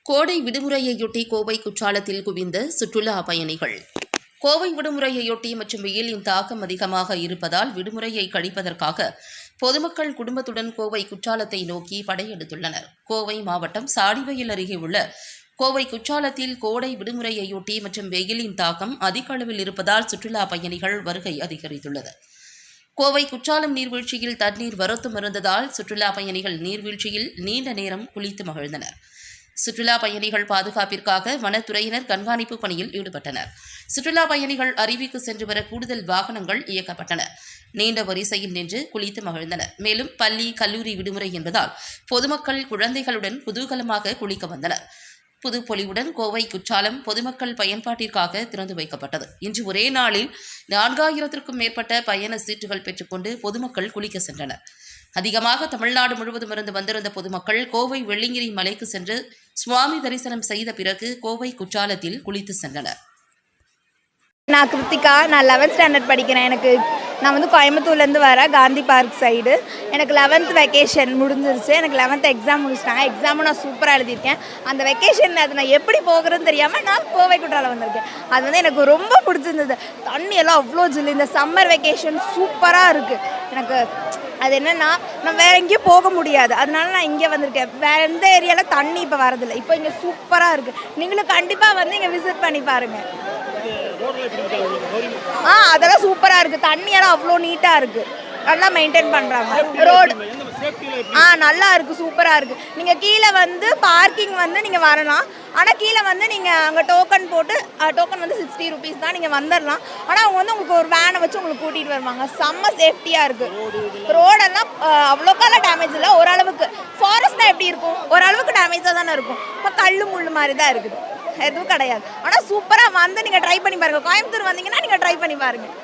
கோடை விடுமுறையையொட்டி கோவை குற்றாலத்தில் குவிந்த சுற்றுலா பயணிகள். கோவை விடுமுறையையொட்டி மற்றும் வெயிலின் தாக்கம் அதிகமாக இருப்பதால் விடுமுறையை கழிப்பதற்காக பொதுமக்கள் குடும்பத்துடன் கோவை குற்றாலத்தை நோக்கி படையெடுத்துள்ளனர். கோவை மாவட்டம் சாடிவயல் அருகே உள்ள கோவை குற்றாலத்தில் கோடை விடுமுறையையொட்டி மற்றும் வெயிலின் தாக்கம் அதிக அளவில் இருப்பதால் சுற்றுலா பயணிகள் வருகை அதிகரித்துள்ளது. கோவை குற்றாலம் நீர்வீழ்ச்சியில் தண்ணீர் வரத்தும் இருந்ததால் சுற்றுலா பயணிகள் நீர்வீழ்ச்சியில் நீண்ட நேரம் குளித்து மகிழ்ந்தனர். சுற்றுலா பயணிகள் பாதுகாப்பிற்காக வனத்துறையினர் கண்காணிப்பு பணியில் ஈடுபட்டனர். சுற்றுலா பயணிகள் அருவிக்கு சென்று வர கூடுதல் வாகனங்கள் இயக்கப்பட்டன. நீண்ட வரிசையில் நின்று குளித்து மகிழ்ந்தனர். மேலும் பள்ளி, கல்லூரி விடுமுறை என்பதால் பொதுமக்கள் குழந்தைகளுடன் குதூகலமாக குளிக்க வந்தனர். புதுப்பொலிவுடன் கோவை குற்றாலம் பொதுமக்கள் பயன்பாட்டிற்காக திறந்து வைக்கப்பட்டது. இன்று ஒரே நாளில் 4000க்கும் மேற்பட்ட பயண சீட்டுகள் பெற்றுக்கொண்டு பொதுமக்கள் குளிக்க சென்றனர். அதிகமாக தமிழ்நாடு முழுவதும் இருந்து வந்திருந்த பொதுமக்கள் கோவை வெள்ளிங்கிரி மலைக்கு சென்று சுவாமி தரிசனம் செய்த பிறகு கோவை குற்றாலத்தில் குளித்து சென்றனர். நான் கிருத்திகா, நான் 11th ஸ்டாண்டர்ட் படிக்கிறேன். நான் கோயம்புத்தூர்லேருந்து வரேன், காந்தி பார்க் சைடு. எனக்கு 11th வெக்கேஷன் முடிஞ்சிருச்சு. எனக்கு 11th எக்ஸாம் முடிச்சிட்டாங்க. எக்ஸாமும் நான் சூப்பராக எழுதியிருக்கேன். அந்த வெக்கேஷன் அது நான் எப்படி போகிறேன்னு தெரியாமல் நான் கோவை குற்றாலம் வந்திருக்கேன். அது எனக்கு ரொம்ப பிடிச்சிருந்தது. தண்ணி எல்லாம் அவ்வளோ ஜில்லு. இந்த சம்மர் வெக்கேஷன் சூப்பராக இருக்குது. எனக்கு அது என்னென்னா, நான் வேறு எங்கேயும் போக முடியாது, அதனால நான் இங்கே வந்திருக்கேன். வேறு எந்த ஏரியாவில் தண்ணி இப்போ வரதில்லை. இப்போ இங்கே சூப்பராக இருக்குது. நீங்களும் கண்டிப்பாக இங்கே விசிட் பண்ணி பாருங்கள். அதெல்லாம் சூப்பராக இருக்குது. தண்ணியெல்லாம் அவ்வளோ நீட்டாக இருக்குது. நல்லா மெயின்டைன் பண்ணுறாங்க. ரோடு நல்லா இருக்குது, சூப்பராக இருக்குது. நீங்கள் கீழே பார்க்கிங் நீங்கள் வரலாம். ஆனால் கீழே நீங்கள் அங்கே டோக்கன் போட்டு, டோக்கன் 60 rupees தான், நீங்கள் வந்துடலாம். ஆனால் அவங்க உங்களுக்கு ஒரு வேனை வச்சு உங்களுக்கு கூட்டிகிட்டு வருவாங்க. செம்ம சேஃப்டியாக இருக்குது. ரோடெல்லாம் அவ்வளோக்காலாம் டேமேஜ் இல்லை, ஓரளவுக்கு. ஃபாரஸ்ட்னா எப்படி இருக்கும், ஓரளவுக்கு டேமேஜாக தானே இருக்கும். இப்போ கல் முள் மாதிரி தான் இருக்குது, எதுவும் கிடையாது. ஆனால் சூப்பராக நீங்கள் ட்ரை பண்ணி பாருங்கள். கோயம்புத்தூர் வந்தீங்கன்னா நீங்கள் ட்ரை பண்ணி பாருங்கள்.